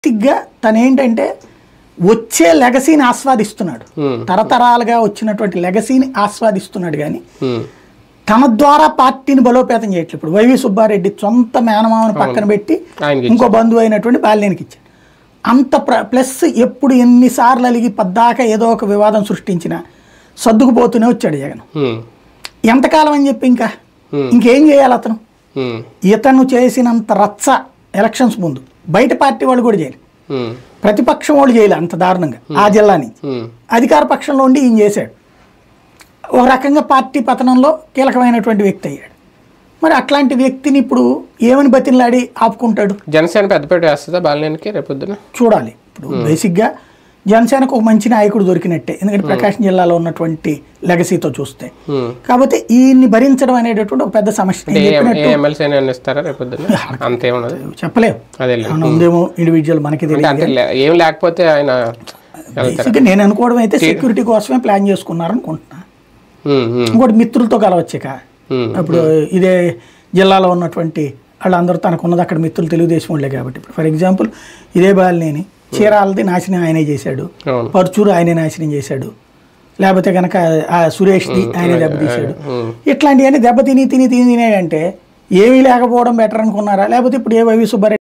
బేసిక్గా తనేంటంటే వచ్చే లెగసీని ఆస్వాదిస్తున్నాడు, తరతరాలుగా వచ్చినటువంటి లెగసీని ఆస్వాదిస్తున్నాడు. కానీ తన ద్వారా పార్టీని బలోపేతం చేయట్లేదు. ఇప్పుడు వైవి సుబ్బారెడ్డి సొంత మేనమామను పక్కన పెట్టి ఇంకో బంధువు అయినటువంటి బాలినేనికి ఇచ్చాడు. అంత ప్లస్ ఎప్పుడు ఎన్నిసార్లు అలిగి పద్దాక ఏదో ఒక వివాదం సృష్టించినా సర్దుకుపోతూనే వచ్చాడు జగన్. ఎంతకాలం అని చెప్పి ఇంకేం చేయాలి అతను? ఇతను చేసినంత రచ్చ ఎలక్షన్స్ ముందు బయట పార్టీ వాళ్ళు కూడా చేయలేదు, ప్రతిపక్షం వాళ్ళు చేయలే అంత దారుణంగా. ఆ జిల్లా నుంచి అధికార పక్షంలో ఉండి ఈయన చేశాడు. ఒక రకంగా పార్టీ పతనంలో కీలకమైనటువంటి వ్యక్తి అయ్యాడు. మరి అట్లాంటి వ్యక్తిని ఇప్పుడు ఏమని బతిలాడి ఆపుకుంటాడు? జనసేన పెద్దపేట వేస్తుందా బాలినేనికి రేపొద్దున? చూడాలి. ఇప్పుడు బేసిక్గా జనసేనకు ఒక మంచి నాయకుడు దొరికినట్టే, ఎందుకంటే ప్రకాశం జిల్లాలో ఉన్నటువంటి లెగసీతో చూస్తే. కాకపోతే ఈయన్ని భరించడం అనేటటువంటి ఒక పెద్ద సమస్య. చెప్పలేము, ఉందేమో ఇండివిజువల్ మనకి తెలియదు. ఏం లేకపోతే ఆయన నేను అనుకోవడం అయితే సెక్యూరిటీ కోసమే ప్లాన్ చేసుకున్నారు అనుకుంటున్నా. ఇంకోటి మిత్రులతో కలవచ్చాక ఇప్పుడు ఇదే జిల్లాలో ఉన్నటువంటి వాళ్ళందరూ తనకున్నది అక్కడ మిత్రులు తెలుగుదేశం వాళ్ళే కాబట్టి. ఇప్పుడు ఫర్ ఎగ్జాంపుల్ ఇదే బాలినేని చీరాలది నాశనం ఆయనే చేశాడు, పరుచూరు ఆయనే నాశనం చేశాడు, లేకపోతే కనుక సురేష్ది ఆయనే దెబ్బతీశాడు. ఇట్లాంటివన్నీ దెబ్బతిని తిని తిని తినేయంటే ఏమీ లేకపోవడం బెటర్ అనుకున్నారా? లేకపోతే ఇప్పుడు ఏ వైవి సుబ్బారెడ్డి